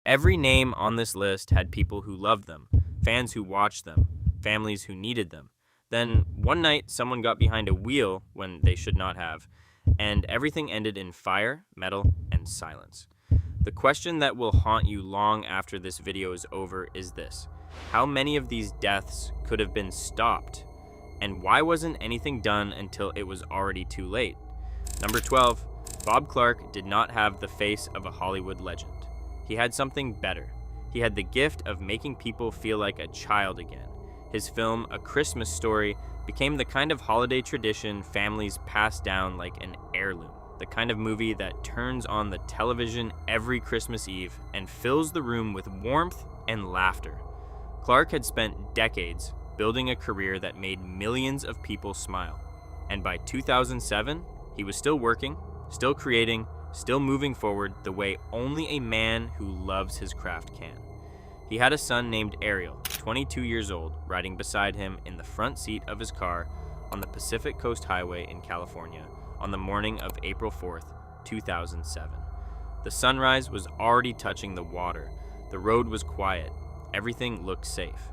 Every name on this list had people who loved them, fans who watched them, families who needed them. Then, one night, someone got behind a wheel when they should not have, and everything ended in fire, metal, and silence. The question that will haunt you long after this video is over is this: how many of these deaths could have been stopped? And why wasn't anything done until it was already too late? Number 12, Bob Clark did not have the face of a Hollywood legend. He had something better. He had the gift of making people feel like a child again. His film, A Christmas Story, became the kind of holiday tradition families pass down like an heirloom. The kind of movie that turns on the television every Christmas Eve and fills the room with warmth and laughter. Clark had spent decades building a career that made millions of people smile. And by 2007, he was still working, still creating, still moving forward the way only a man who loves his craft can. He had a son named Ariel, 22 years old, riding beside him in the front seat of his car on the Pacific Coast Highway in California on the morning of April 4th, 2007. The sunrise was already touching the water. The road was quiet. Everything looked safe.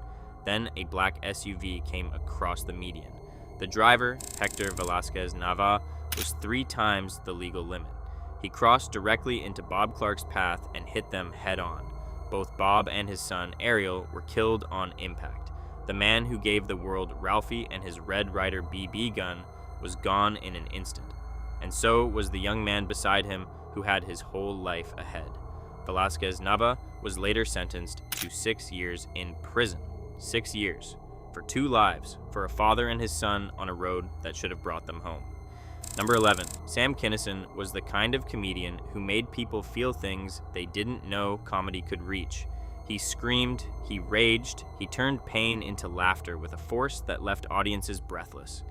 Then a black SUV came across the median. The driver, Hector Velazquez-Nava, was 3 times the legal limit. He crossed directly into Bob Clark's path and hit them head-on. Both Bob and his son, Ariel, were killed on impact. The man who gave the world Ralphie and his Red Ryder BB gun was gone in an instant. And so was the young man beside him who had his whole life ahead. Velazquez-Nava was later sentenced to 6 years in prison. 6 years. For 2 lives, for a father and his son on a road that should have brought them home. Number 11, Sam Kinison was the kind of comedian who made people feel things they didn't know comedy could reach. He screamed, he raged, he turned pain into laughter with a force that left audiences breathless.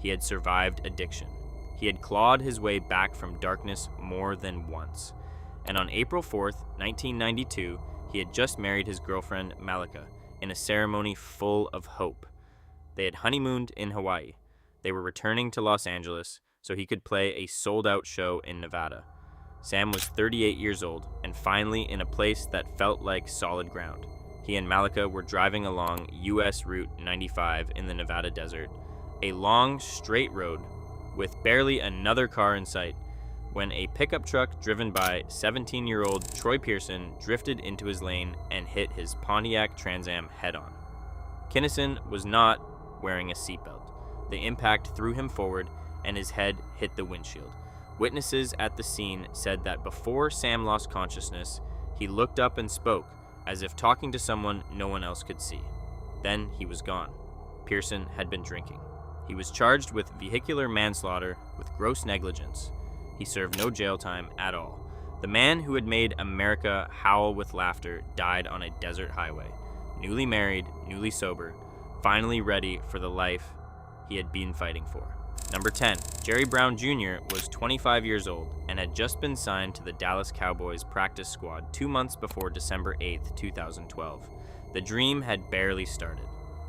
He had survived addiction. He had clawed his way back from darkness more than once. And on April 4th, 1992, he had just married his girlfriend, Malika, in a ceremony full of hope. They had honeymooned in Hawaii. They were returning to Los Angeles so he could play a sold-out show in Nevada. Sam was 38 years old and finally in a place that felt like solid ground. He and Malika were driving along US Route 95 in the Nevada desert, a long, straight road with barely another car in sight, when a pickup truck driven by 17-year-old Troy Pearson drifted into his lane and hit his Pontiac Trans Am head-on. Kinison was not wearing a seatbelt. The impact threw him forward and his head hit the windshield. Witnesses at the scene said that before Sam lost consciousness, he looked up and spoke, as if talking to someone no one else could see. Then he was gone. Pearson had been drinking. He was charged with vehicular manslaughter with gross negligence. He served no jail time at all. The man who had made America howl with laughter died on a desert highway, newly married, newly sober, finally ready for the life he had been fighting for. Number 10, Jerry Brown Jr. was 25 years old and had just been signed to the Dallas Cowboys practice squad 2 months before December 8th, 2012. The dream had barely started.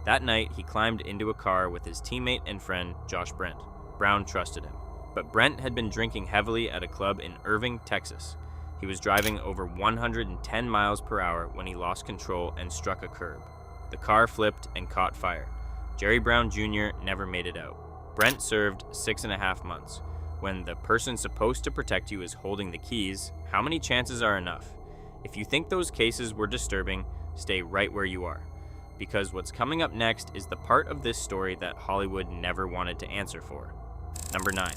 That night, he climbed into a car with his teammate and friend, Josh Brent. Brown trusted him. But Brent had been drinking heavily at a club in Irving, Texas. He was driving over 110 miles per hour when he lost control and struck a curb. The car flipped and caught fire. Jerry Brown Jr. never made it out. Brent served 6.5 months. When the person supposed to protect you is holding the keys, how many chances are enough? If you think those cases were disturbing, stay right where you are. Because what's coming up next is the part of this story that Hollywood never wanted to answer for. Number 9.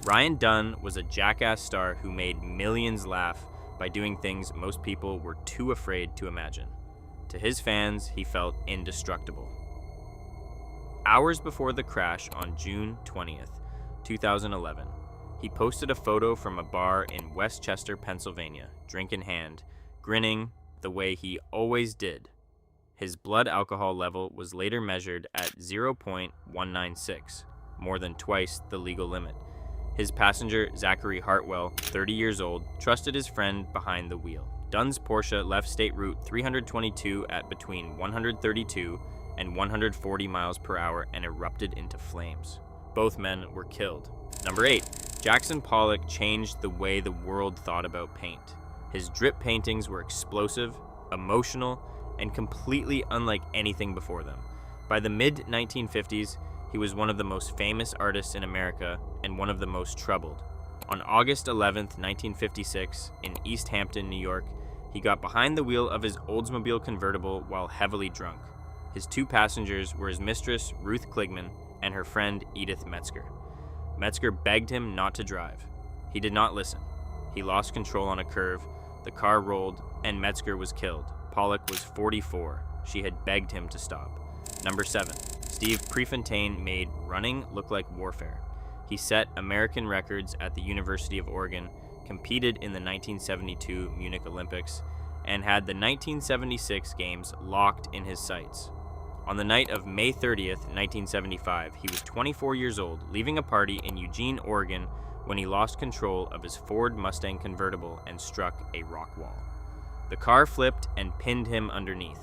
Ryan Dunn was a jackass star who made millions laugh by doing things most people were too afraid to imagine. To his fans, he felt indestructible. Hours before the crash on June 20th, 2011, he posted a photo from a bar in Westchester, Pennsylvania, drink in hand, grinning the way he always did. His blood alcohol level was later measured at 0.196, more than twice the legal limit. His passenger, Zachary Hartwell, 30 years old, trusted his friend behind the wheel. Dunn's Porsche left State Route 322 at between 132 and 140 miles per hour and erupted into flames. Both men were killed. Number 8. Jackson Pollock changed the way the world thought about paint. His drip paintings were explosive, emotional, and completely unlike anything before them. By the mid-1950s, he was one of the most famous artists in America and one of the most troubled. On August 11, 1956, in East Hampton, New York, he got behind the wheel of his Oldsmobile convertible while heavily drunk. His two passengers were his mistress, Ruth Kligman, and her friend, Edith Metzger. Metzger begged him not to drive. He did not listen. He lost control on a curve, the car rolled, and Metzger was killed. Pollock was 44. She had begged him to stop. Number 7. Steve Prefontaine made running look like warfare. He set American records at the University of Oregon, competed in the 1972 Munich Olympics, and had the 1976 games locked in his sights. On the night of May 30th, 1975, he was 24 years old, leaving a party in Eugene, Oregon, when he lost control of his Ford Mustang convertible and struck a rock wall. The car flipped and pinned him underneath.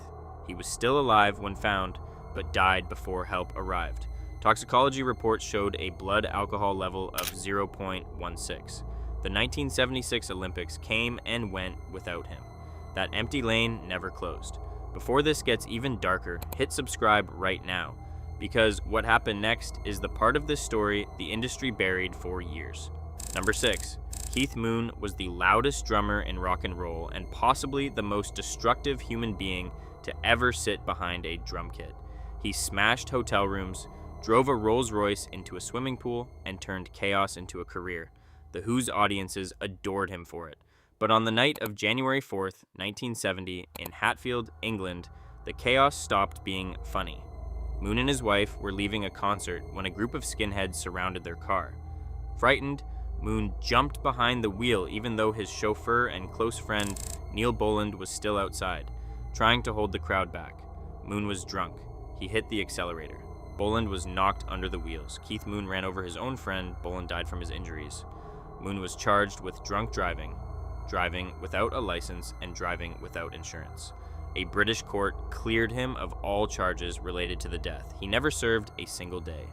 He was still alive when found, but died before help arrived. Toxicology reports showed a blood alcohol level of 0.16. The 1976 Olympics came and went without him. That empty lane never closed. Before this gets even darker, hit subscribe right now, because what happened next is the part of this story the industry buried for years. Number 6. Keith Moon was the loudest drummer in rock and roll and possibly the most destructive human being to ever sit behind a drum kit. He smashed hotel rooms, drove a Rolls-Royce into a swimming pool, and turned chaos into a career. The Who's audiences adored him for it. But on the night of January 4th, 1970, in Hatfield, England, the chaos stopped being funny. Moon and his wife were leaving a concert when a group of skinheads surrounded their car. Frightened, Moon jumped behind the wheel even though his chauffeur and close friend Neil Boland was still outside, trying to hold the crowd back. Moon was drunk. He hit the accelerator. Boland was knocked under the wheels. Keith Moon ran over his own friend. Boland died from his injuries. Moon was charged with drunk driving, driving without a license, and driving without insurance. A British court cleared him of all charges related to the death. He never served a single day.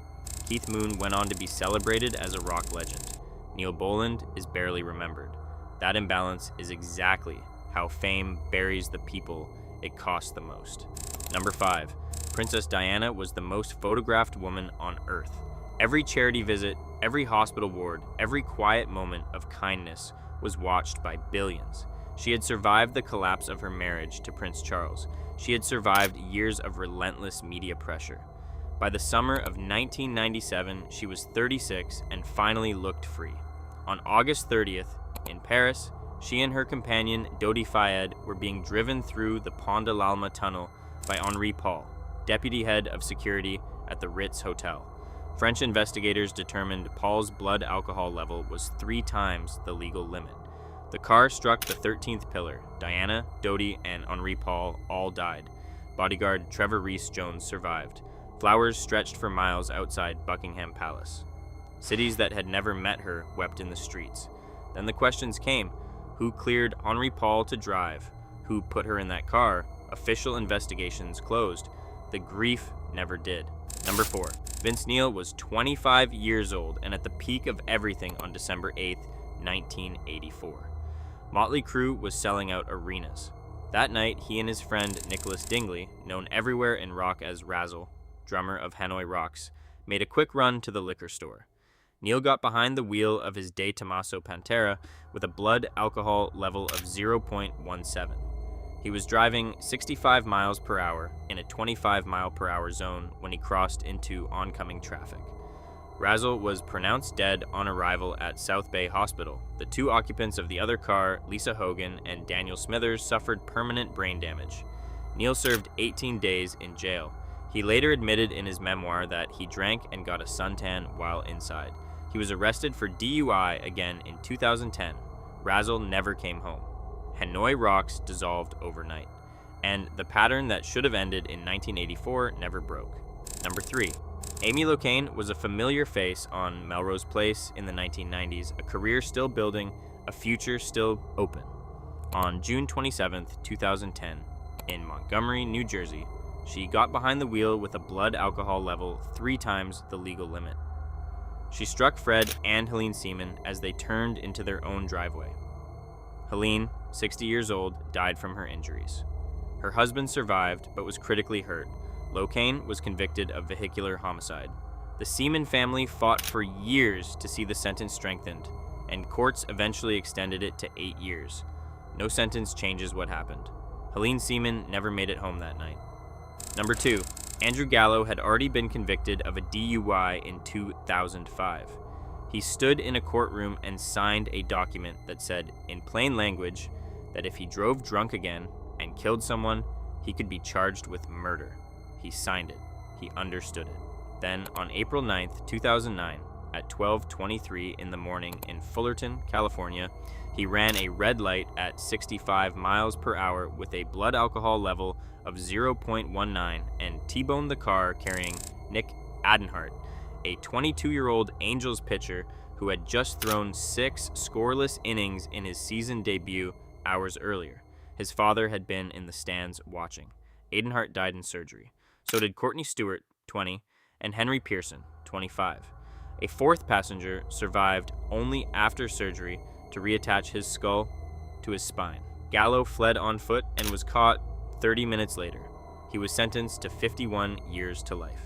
Keith Moon went on to be celebrated as a rock legend. Neil Boland is barely remembered. That imbalance is exactly how fame buries the people it costs the most. Number 5. Princess Diana was the most photographed woman on Earth. Every charity visit, every hospital ward, every quiet moment of kindness was watched by billions. She had survived the collapse of her marriage to Prince Charles. She had survived years of relentless media pressure. By the summer of 1997, she was 36 and finally looked free. On August 30th, in Paris, she and her companion Dodi Fayed were being driven through the Pont de l'Alma tunnel by Henri Paul, deputy head of security at the Ritz Hotel. French investigators determined Paul's blood alcohol level was 3 times the legal limit. The car struck the 13th pillar. Diana, Dodi, and Henri Paul all died. Bodyguard Trevor Rees-Jones survived. Flowers stretched for miles outside Buckingham Palace. Cities that had never met her wept in the streets. Then the questions came. Who cleared Henri Paul to drive? Who put her in that car? Official investigations closed. The grief never did. Number 4. Vince Neil was 25 years old and at the peak of everything on December 8th, 1984. Motley Crue was selling out arenas. That night, he and his friend Nicholas Dingley, known everywhere in rock as Razzle, drummer of Hanoi Rocks, made a quick run to the liquor store. Neil got behind the wheel of his De Tomaso Pantera with a blood alcohol level of 0.17. He was driving 65 miles per hour in a 25 mile per hour zone when he crossed into oncoming traffic. Razzle was pronounced dead on arrival at South Bay Hospital. The 2 occupants of the other car, Lisa Hogan and Daniel Smithers, suffered permanent brain damage. Neil served 18 days in jail. He later admitted in his memoir that he drank and got a suntan while inside. He was arrested for DUI again in 2010. Razzle never came home. Hanoi Rocks dissolved overnight, and the pattern that should have ended in 1984 never broke. Number 3. Amy Locane was a familiar face on Melrose Place in the 1990s, a career still building, a future still open. On June 27, 2010, in Montgomery, New Jersey, she got behind the wheel with a blood alcohol level 3 times the legal limit. She struck Fred and Helene Seaman as they turned into their own driveway. Helene, 60 years old, died from her injuries. Her husband survived but was critically hurt. Locane was convicted of vehicular homicide. The Seaman family fought for years to see the sentence strengthened, and courts eventually extended it to 8 years. No sentence changes what happened. Helene Seaman never made it home that night. Number 2. Andrew Gallo had already been convicted of a DUI in 2005. He stood in a courtroom and signed a document that said, in plain language, that if he drove drunk again and killed someone, he could be charged with murder. He signed it. He understood it. Then, on April 9th, 2009, at 12:23 in the morning in Fullerton, California, he ran a red light at 65 miles per hour with a blood alcohol level of 0.19 and T-boned the car carrying Nick Adenhart, a 22-year-old Angels pitcher who had just thrown 6 scoreless innings in his season debut hours earlier. His father had been in the stands watching. Adenhart died in surgery. So did Courtney Stewart, 20, and Henry Pearson, 25. A fourth passenger survived only after surgery to reattach his skull to his spine. Gallo fled on foot and was caught 30 minutes later. He was sentenced to 51 years to life.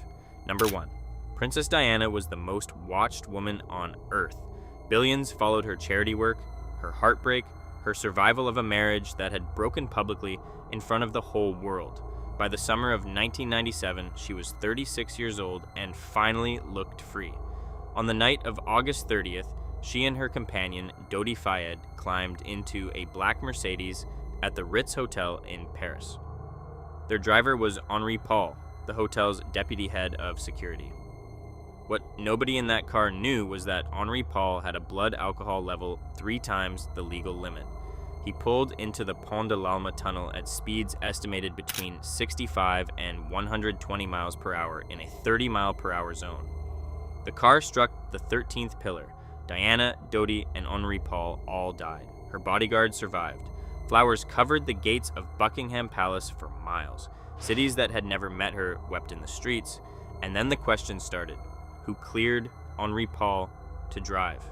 Number 1. Princess Diana was the most watched woman on Earth. Billions followed her charity work, her heartbreak, her survival of a marriage that had broken publicly in front of the whole world. By the summer of 1997, she was 36 years old and finally looked free. On the night of August 30th, she and her companion, Dodi Fayed, climbed into a black Mercedes at the Ritz Hotel in Paris. Their driver was Henri Paul, the hotel's deputy head of security. What nobody in that car knew was that Henri Paul had a blood alcohol level 3 times the legal limit. He pulled into the Pont de l'Alma tunnel at speeds estimated between 65 and 120 miles per hour in a 30 mile per hour zone. The car struck the 13th pillar. Diana, Dodi, and Henri Paul all died. Her bodyguard survived. Flowers covered the gates of Buckingham Palace for miles. Cities that had never met her wept in the streets. And then the question started. Who cleared Henri Paul to drive?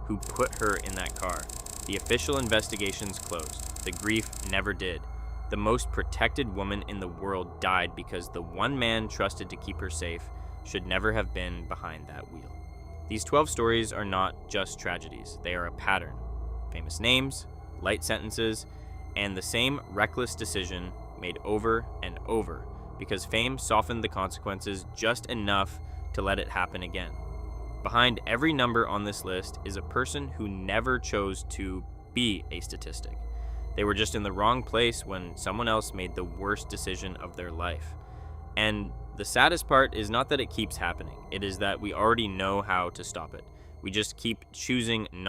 Who put her in that car? The official investigations closed. The grief never did. The most protected woman in the world died because the one man trusted to keep her safe should never have been behind that wheel. These 12 stories are not just tragedies. They are a pattern. Famous names, light sentences, and the same reckless decision made over and over because fame softened the consequences just enough to let it happen again. Behind every number on this list is a person who never chose to be a statistic. They were just in the wrong place when someone else made the worst decision of their life. And the saddest part is not that it keeps happening. It is that we already know how to stop it. We just keep choosing not